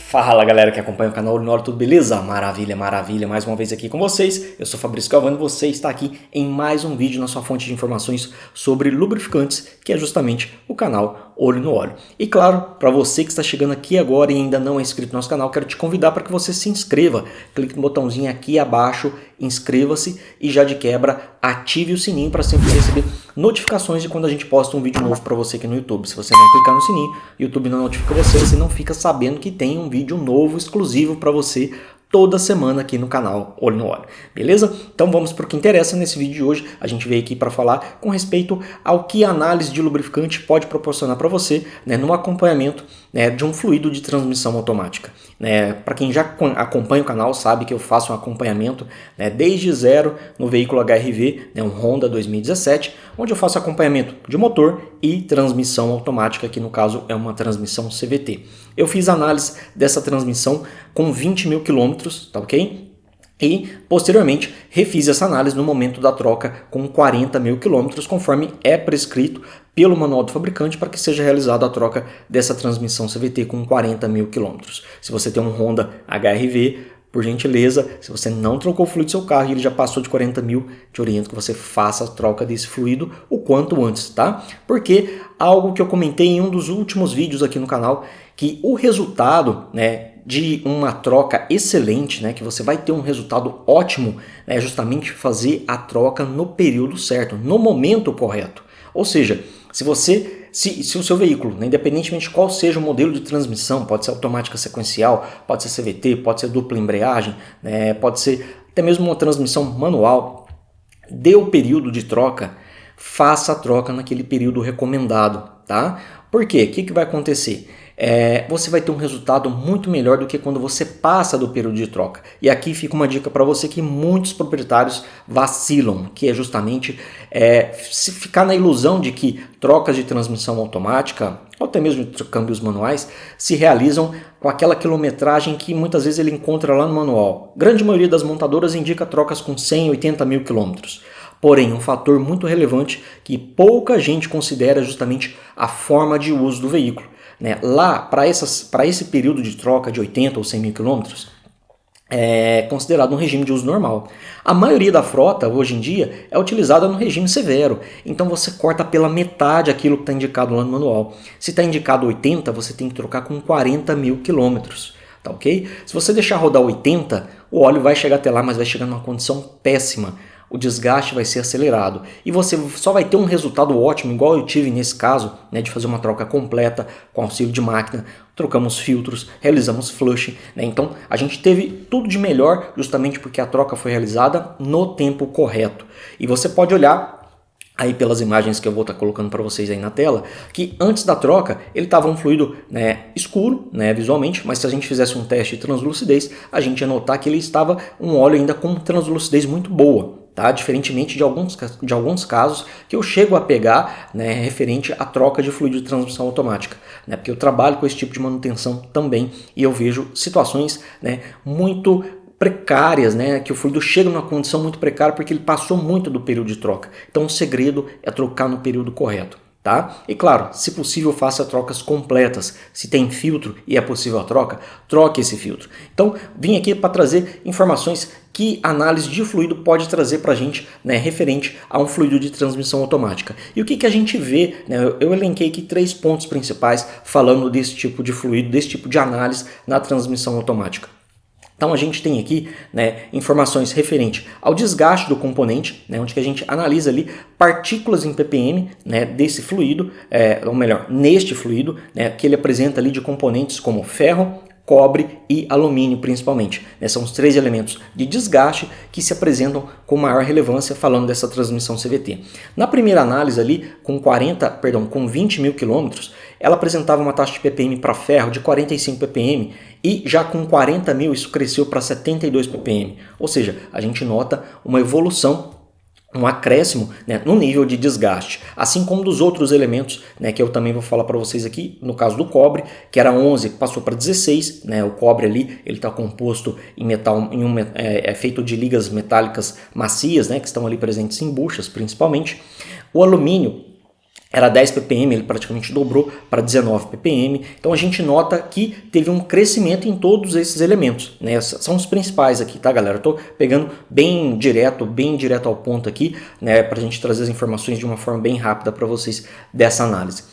Fala galera que acompanha o canal Olho no Olho, tudo beleza? Maravilha, maravilha, mais uma vez aqui com vocês. Eu sou Fabrício Galvão e você está aqui em mais um vídeo na sua fonte de informações sobre lubrificantes, que é justamente o canal Olho no Olho. E claro, para você que está chegando aqui agora e ainda não é inscrito no nosso canal, quero te convidar para que você se inscreva. Clique no botãozinho aqui abaixo, inscreva-se e já de quebra ative o sininho para sempre receber notificações de quando a gente posta um vídeo novo para você aqui no YouTube. Se você não clicar no sininho, o YouTube não notifica você não fica sabendo que tem um vídeo novo exclusivo para você toda semana aqui no canal Olho no Olho, beleza? Então vamos para o que interessa nesse vídeo de hoje. A gente veio aqui para falar com respeito ao que a análise de lubrificante pode proporcionar para você, né, no acompanhamento, né, de um fluido de transmissão automática. Né? Para quem já acompanha o canal sabe que eu faço um acompanhamento, né, desde zero no veículo HR-V, né, um Honda 2017, onde eu faço acompanhamento de motor e transmissão automática, que no caso é uma transmissão CVT. Eu fiz análise dessa transmissão com 20 mil quilômetros, tá ok? E posteriormente refiz essa análise no momento da troca com 40 mil quilômetros, conforme é prescrito pelo manual do fabricante para que seja realizada a troca dessa transmissão CVT com 40 mil quilômetros. Se você tem um Honda HR-V, por gentileza, se você não trocou o fluido do seu carro e ele já passou de 40 mil, te oriento que você faça a troca desse fluido o quanto antes, tá? Porque algo que eu comentei em um dos últimos vídeos aqui no canal, que o resultado, né, de uma troca excelente, né, que você vai ter um resultado ótimo, né, é justamente fazer a troca no período certo, no momento correto. Ou seja, se o seu veículo, né, independentemente de qual seja o modelo de transmissão, pode ser automática sequencial, pode ser CVT, pode ser dupla embreagem, né, pode ser até mesmo uma transmissão manual, dê o período de troca, faça a troca naquele período recomendado, tá? Por quê? O que vai acontecer? Você vai ter um resultado muito melhor do que quando você passa do período de troca. E aqui fica uma dica para você que muitos proprietários vacilam, que é justamente se ficar na ilusão de que trocas de transmissão automática, ou até mesmo de câmbios manuais, se realizam com aquela quilometragem que muitas vezes ele encontra lá no manual. Grande maioria das montadoras indica trocas com 100, 80 mil quilômetros. Porém, um fator muito relevante que pouca gente considera é justamente a forma de uso do veículo. Né? Lá, para esse período de troca de 80 ou 100 mil quilômetros, é considerado um regime de uso normal. A maioria da frota, hoje em dia, é utilizada no regime severo. Então você corta pela metade aquilo que está indicado lá no manual. Se está indicado 80, você tem que trocar com 40 mil quilômetros. Tá ok? Se você deixar rodar 80, o óleo vai chegar até lá, mas vai chegar numa condição péssima. O desgaste vai ser acelerado e você só vai ter um resultado ótimo, igual eu tive nesse caso, né, de fazer uma troca completa com auxílio de máquina, trocamos filtros, realizamos flush, né, então a gente teve tudo de melhor justamente porque a troca foi realizada no tempo correto. E você pode olhar aí pelas imagens que eu vou estar colocando para vocês aí na tela, que antes da troca ele estava um fluido, né, escuro, né, visualmente, mas se a gente fizesse um teste de translucidez, a gente ia notar que ele estava um óleo ainda com translucidez muito boa. Tá? Diferentemente de alguns casos que eu chego a pegar, né, referente à troca de fluido de transmissão automática, né, porque eu trabalho com esse tipo de manutenção também e eu vejo situações, né, muito precárias, né, que o fluido chega numa condição muito precária porque ele passou muito do período de troca. Então o segredo é trocar no período correto. Tá? E claro, se possível faça trocas completas. Se tem filtro e é possível a troca, troque esse filtro. Então vim aqui para trazer informações que a análise de fluido pode trazer para a gente, né, referente a um fluido de transmissão automática. E o que a gente vê, né, eu elenquei aqui 3 pontos principais falando desse tipo de fluido, desse tipo de análise na transmissão automática. Então a gente tem aqui, né, informações referente ao desgaste do componente, né, onde que a gente analisa ali partículas em ppm, né, desse fluido, ou melhor, neste fluido, né, que ele apresenta ali de componentes como ferro, cobre e alumínio principalmente. Né, são os 3 elementos de desgaste que se apresentam com maior relevância falando dessa transmissão CVT. Na primeira análise ali, com 20 mil quilômetros, ela apresentava uma taxa de ppm para ferro de 45 ppm e já com 40 mil isso cresceu para 72 ppm. Ou seja, a gente nota uma evolução, um acréscimo, né, no nível de desgaste, assim como dos outros elementos, né, que eu também vou falar para vocês aqui, no caso do cobre, que era 11, passou para 16, né, o cobre ali, ele está composto em metal, é feito de ligas metálicas macias, né, que estão ali presentes em buchas principalmente. O alumínio era 10 ppm, ele praticamente dobrou para 19 ppm. Então a gente nota que teve um crescimento em todos esses elementos, né? São os principais aqui, tá, galera? Eu tô pegando bem direto ao ponto aqui, né, para a gente trazer as informações de uma forma bem rápida para vocês dessa análise.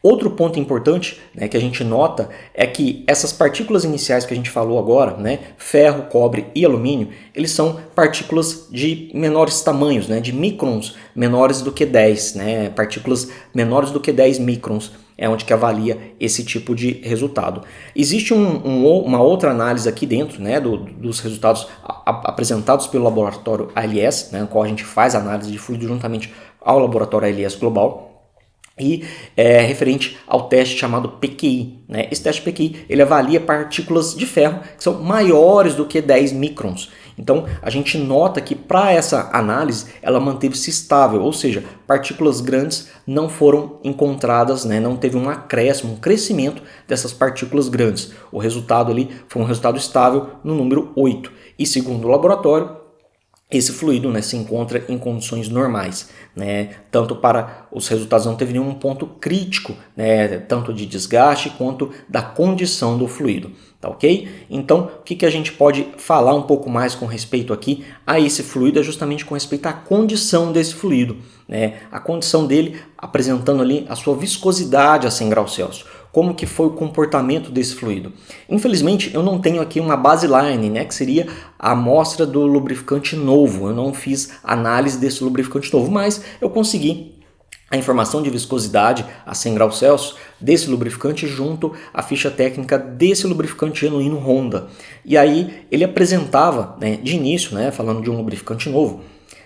Outro ponto importante, né, que a gente nota é que essas partículas iniciais que a gente falou agora, né, ferro, cobre e alumínio, eles são partículas de menores tamanhos, né, de microns menores do que 10, né, partículas menores do que 10 microns é onde que avalia esse tipo de resultado. Existe uma outra análise aqui dentro, né, dos resultados apresentados pelo laboratório ALS, né, no qual a gente faz a análise de fluido juntamente ao laboratório ALS Global, e é referente ao teste chamado PQI. Né? Esse teste PQI ele avalia partículas de ferro que são maiores do que 10 microns. Então a gente nota que para essa análise ela manteve-se estável, ou seja, partículas grandes não foram encontradas, né? Não teve um acréscimo, um crescimento dessas partículas grandes. O resultado ali foi um resultado estável no número 8. E segundo o laboratório, esse fluido, né, se encontra em condições normais, né, tanto para os resultados não teve nenhum ponto crítico, né, tanto de desgaste quanto da condição do fluido, tá ok? Então, o que a gente pode falar um pouco mais com respeito aqui a esse fluido é justamente com respeito à condição desse fluido, né, a condição dele apresentando ali a sua viscosidade a 100 graus Celsius. Como que foi o comportamento desse fluido. Infelizmente, eu não tenho aqui uma baseline, né, que seria a amostra do lubrificante novo. Eu não fiz análise desse lubrificante novo, mas eu consegui a informação de viscosidade a 100 graus Celsius desse lubrificante junto à ficha técnica desse lubrificante genuíno Honda. E aí ele apresentava, né, de início, né, falando de um lubrificante novo,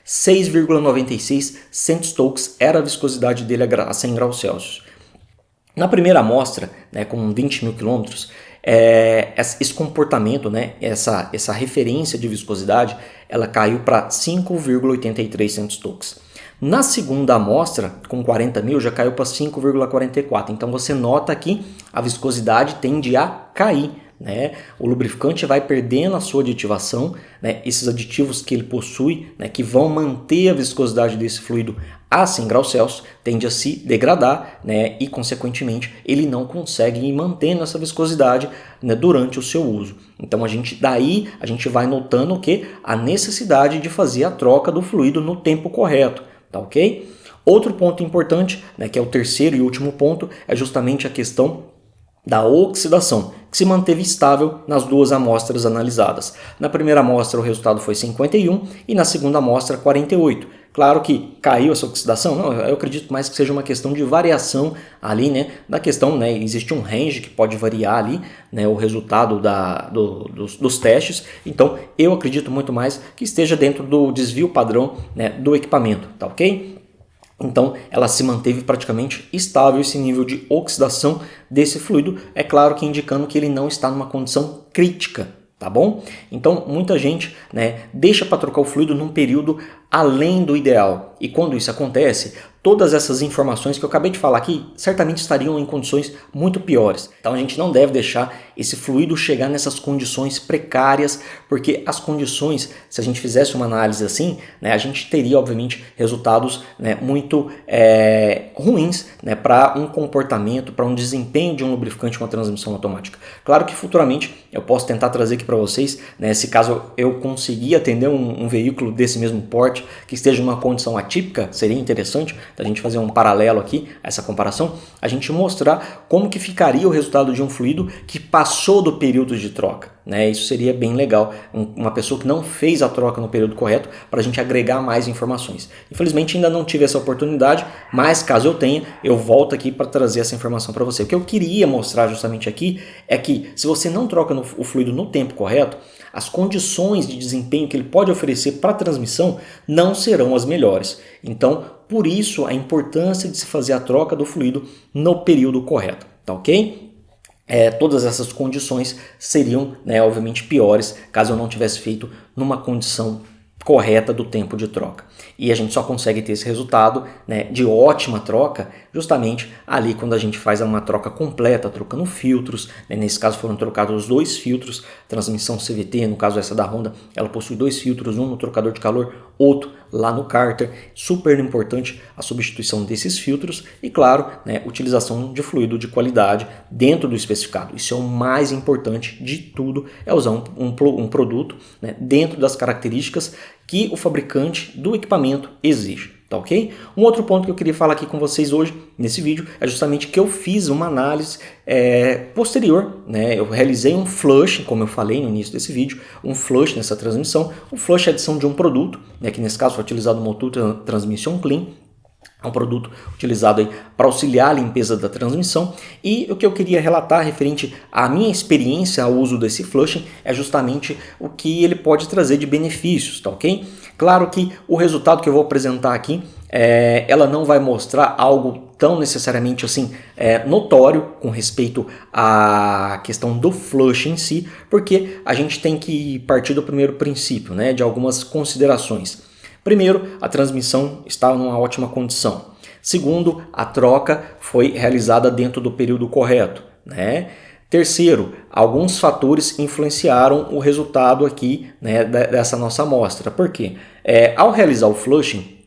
6,96 centstokes era a viscosidade dele a 100 graus Celsius. Na primeira amostra, né, com 20 mil quilômetros, esse comportamento, né, essa referência de viscosidade, ela caiu para 5,83 centstokes. Na segunda amostra, com 40 mil, já caiu para 5,44. Então você nota que a viscosidade tende a cair. Né? O lubrificante vai perdendo a sua aditivação, né? Esses aditivos que ele possui, né, que vão manter a viscosidade desse fluido a 100 graus Celsius, tende a se degradar, né? E consequentemente ele não consegue ir mantendo essa viscosidade, né, durante o seu uso. Então daí a gente vai notando que a necessidade de fazer a troca do fluido no tempo correto, tá ok? Outro ponto importante, né, que é o terceiro e último ponto, é justamente a questão da oxidação, que se manteve estável nas duas amostras analisadas. Na primeira amostra o resultado foi 51 e na segunda amostra 48. Claro que caiu essa oxidação, não, eu acredito mais que seja uma questão de variação ali, né, da questão, né, existe um range que pode variar ali, né, o resultado dos testes, então eu acredito muito mais que esteja dentro do desvio padrão, né, do equipamento, tá ok? Então ela se manteve praticamente estável esse nível de oxidação desse fluido, é claro que indicando que ele não está numa condição crítica, tá bom? Então muita gente, né, deixa para trocar o fluido num período além do ideal, e quando isso acontece, todas essas informações que eu acabei de falar aqui certamente estariam em condições muito piores. Então a gente não deve deixar esse fluido chegar nessas condições precárias, porque as condições, se a gente fizesse uma análise assim, né, a gente teria obviamente resultados, né, muito ruins, né, para um comportamento, para um desempenho de um lubrificante com a transmissão automática. Claro que futuramente eu posso tentar trazer aqui para vocês, né, se caso eu conseguir atender um veículo desse mesmo porte, que esteja numa condição atípica, seria interessante a gente fazer um paralelo aqui, essa comparação, a gente mostrar como que ficaria o resultado de um fluido que passou do período de troca. Né? Isso seria bem legal, uma pessoa que não fez a troca no período correto, para a gente agregar mais informações. Infelizmente ainda não tive essa oportunidade, mas caso eu tenha, eu volto aqui para trazer essa informação para você. O que eu queria mostrar justamente aqui é que se você não troca o fluido no tempo correto, as condições de desempenho que ele pode oferecer para a transmissão não serão as melhores. Então, por isso a importância de se fazer a troca do fluido no período correto, tá ok? Todas essas condições seriam, né, obviamente piores caso eu não tivesse feito numa condição correta do tempo de troca. E a gente só consegue ter esse resultado, né, de ótima troca justamente ali quando a gente faz uma troca completa, trocando filtros, né? Nesse caso foram trocados 2 filtros, transmissão CVT, no caso essa da Honda, ela possui 2 filtros, um no trocador de calor, outro lá no cárter. Super importante a substituição desses filtros e, claro, né, utilização de fluido de qualidade dentro do especificado. Isso é o mais importante de tudo, é usar um produto, né, dentro das características que o fabricante do equipamento exige. Tá, ok? Um outro ponto que eu queria falar aqui com vocês hoje, nesse vídeo, é justamente que eu fiz uma análise posterior, né? Eu realizei um flush, como eu falei no início desse vídeo, um flush nessa transmissão. O flush é a adição de um produto, né, que nesse caso foi utilizado o Motul Transmission Clean. É um produto utilizado para auxiliar a limpeza da transmissão, e o que eu queria relatar referente à minha experiência ao uso desse flushing é justamente o que ele pode trazer de benefícios, tá, ok? Claro que o resultado que eu vou apresentar aqui, ela não vai mostrar algo tão necessariamente assim notório com respeito à questão do flush em si, porque a gente tem que partir do primeiro princípio, né, de algumas considerações. Primeiro, a transmissão está numa ótima condição. Segundo, a troca foi realizada dentro do período correto, né? Terceiro, alguns fatores influenciaram o resultado aqui, né, dessa nossa amostra. Por quê? Ao realizar o flushing,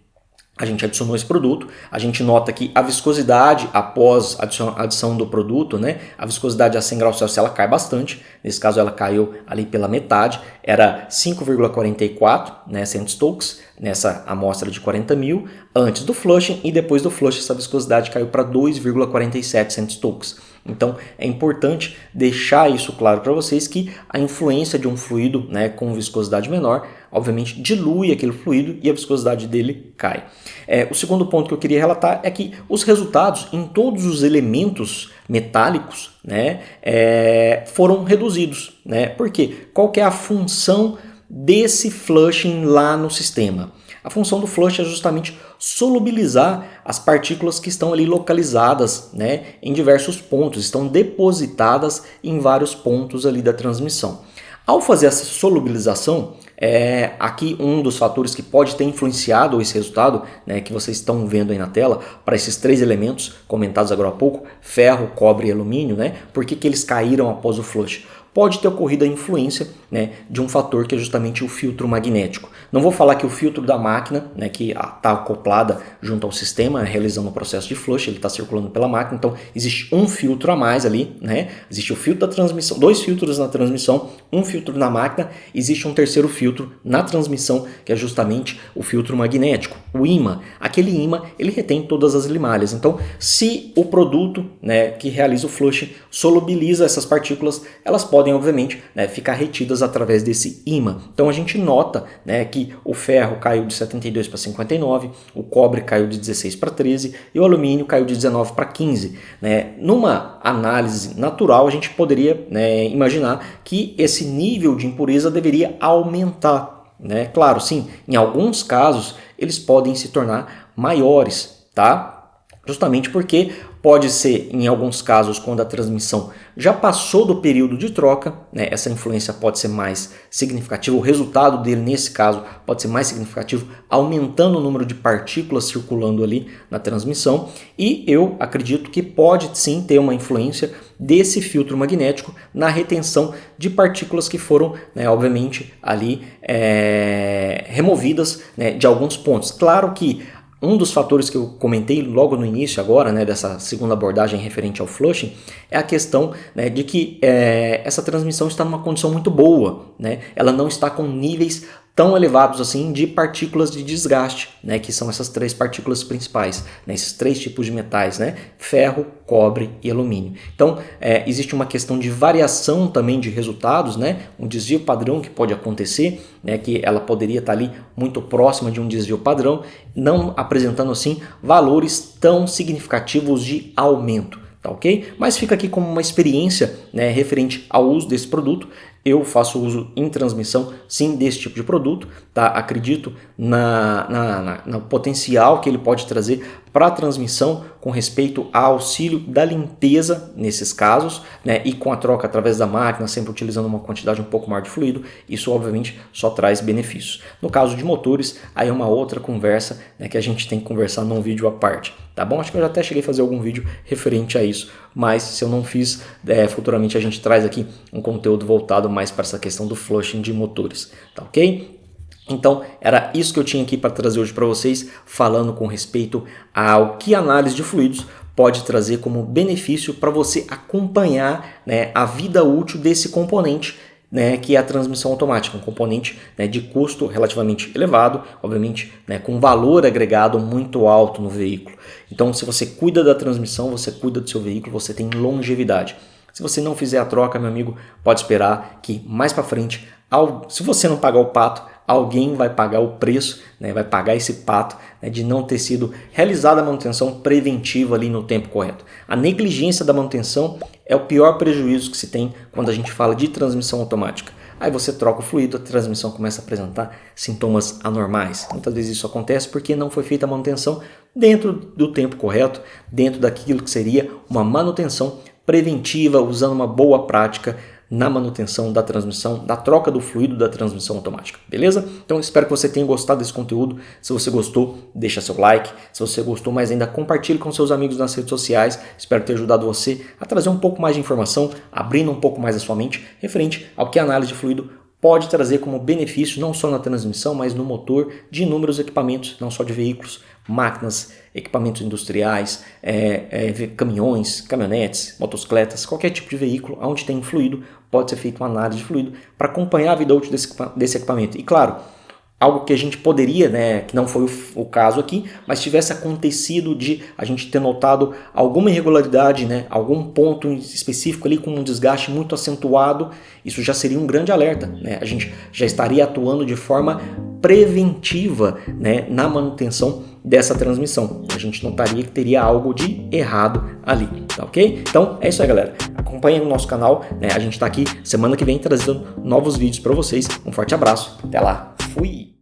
a gente adicionou esse produto, a gente nota que a viscosidade após a adição do produto, né, a viscosidade a 100 graus Celsius ela cai bastante, nesse caso ela caiu ali pela metade, era 5,44, né, centstokes, nessa amostra de 40 mil, antes do flushing, e depois do flushing essa viscosidade caiu para 2,47 centstokes. Então é importante deixar isso claro para vocês que a influência de um fluido, né, com viscosidade menor, obviamente dilui aquele fluido e a viscosidade dele cai. O segundo ponto que eu queria relatar é que os resultados em todos os elementos metálicos, né, foram reduzidos. Né? Por quê? Qual que é a função desse flushing lá no sistema? A função do flush é justamente solubilizar as partículas que estão ali localizadas, né, em diversos pontos, estão depositadas em vários pontos ali da transmissão. Ao fazer essa solubilização, aqui um dos fatores que pode ter influenciado esse resultado, né, que vocês estão vendo aí na tela, para esses 3 elementos comentados agora há pouco, ferro, cobre e alumínio, né, por que eles caíram após o flush? Pode ter ocorrido a influência, né, de um fator que é justamente o filtro magnético. Não vou falar que o filtro da máquina, né, que está acoplada junto ao sistema, realizando o processo de flush, ele está circulando pela máquina, então existe um filtro a mais ali, né? Existe o filtro da transmissão, 2 filtros na transmissão, um filtro na máquina, existe um terceiro filtro na transmissão, que é justamente o filtro magnético, o ímã. Aquele ímã, ele retém todas as limalhas. Então, se o produto, né, que realiza o flush solubiliza essas partículas, elas podem, obviamente, né, ficar retidas através desse ímã. Então a gente nota, né, que o ferro caiu de 72 para 59, o cobre caiu de 16 para 13 e o alumínio caiu de 19 para 15. Né? Numa análise natural, a gente poderia, né, imaginar que esse nível de impureza deveria aumentar. Né? Claro, sim, em alguns casos eles podem se tornar maiores, tá? Justamente porque pode ser, em alguns casos, quando a transmissão já passou do período de troca, né, essa influência pode ser mais significativa, o resultado dele, nesse caso, pode ser mais significativo, aumentando o número de partículas circulando ali na transmissão, e eu acredito que pode sim ter uma influência desse filtro magnético na retenção de partículas que foram, né, obviamente, ali removidas, né, de alguns pontos. Claro que um dos fatores que eu comentei logo no início agora, né, dessa segunda abordagem referente ao flushing, é a questão, né, de que essa transmissão está numa condição muito boa, né? Ela não está com níveis tão elevados assim de partículas de desgaste, né, que são essas 3 partículas principais, né, esses 3 tipos de metais, né, ferro, cobre e alumínio. Então, existe uma questão de variação também de resultados, né, um desvio padrão que pode acontecer, né, que ela poderia estar ali muito próxima de um desvio padrão, não apresentando assim valores tão significativos de aumento. Tá, ok? Mas fica aqui como uma experiência, né, referente ao uso desse produto. eu faço uso em transmissão, sim, desse tipo de produto, tá? Acredito no potencial que ele pode trazer para a transmissão com respeito ao auxílio da limpeza nesses casos, né? E com a troca através da máquina, sempre utilizando uma quantidade um pouco maior de fluido, isso obviamente só traz benefícios. No caso de motores, aí é uma outra conversa, né, que a gente tem que conversar num vídeo à parte, tá bom? Acho que eu já até cheguei a fazer algum vídeo referente a isso, mas se eu não fiz, futuramente a gente traz aqui um conteúdo voltado mais para essa questão do flushing de motores, tá ok? Então, era isso que eu tinha aqui para trazer hoje para vocês, falando com respeito ao que a análise de fluidos pode trazer como benefício para você acompanhar, né, a vida útil desse componente, né, que é a transmissão automática, um componente, né, de custo relativamente elevado, obviamente, né, com valor agregado muito alto no veículo. Então, se você cuida da transmissão, você cuida do seu veículo, você tem longevidade. Se você não fizer a troca, meu amigo, pode esperar que mais para frente, se você não pagar o pato, alguém vai pagar o preço, né, vai pagar esse pato, né, de não ter sido realizada a manutenção preventiva ali no tempo correto. A negligência da manutenção é o pior prejuízo que se tem quando a gente fala de transmissão automática. Aí você troca o fluido, a transmissão começa a apresentar sintomas anormais. Muitas vezes isso acontece porque não foi feita a manutenção dentro do tempo correto, dentro daquilo que seria uma manutenção preventiva, usando uma boa prática na manutenção da transmissão, da troca do fluido da transmissão automática, beleza? Então espero que você tenha gostado desse conteúdo. Se você gostou, deixa seu like. Se você gostou mais ainda, compartilhe com seus amigos nas redes sociais. Espero ter ajudado você a trazer um pouco mais de informação, abrindo um pouco mais a sua mente referente ao que a análise de fluido pode trazer como benefício, não só na transmissão, mas no motor de inúmeros equipamentos, não só de veículos, máquinas, equipamentos industriais, caminhões, caminhonetes, motocicletas, qualquer tipo de veículo onde tem fluido, pode ser feita uma análise de fluido para acompanhar a vida útil desse equipamento. E claro, algo que a gente poderia, né, que não foi o caso aqui, mas tivesse acontecido de a gente ter notado alguma irregularidade, né, algum ponto específico ali com um desgaste muito acentuado, isso já seria um grande alerta, né? A gente já estaria atuando de forma preventiva, né, na manutenção dessa transmissão. A gente notaria que teria algo de errado ali, tá ok? Então é isso aí, galera. Acompanhem o nosso canal, né? A gente está aqui semana que vem trazendo novos vídeos para vocês. Um forte abraço, até lá, fui!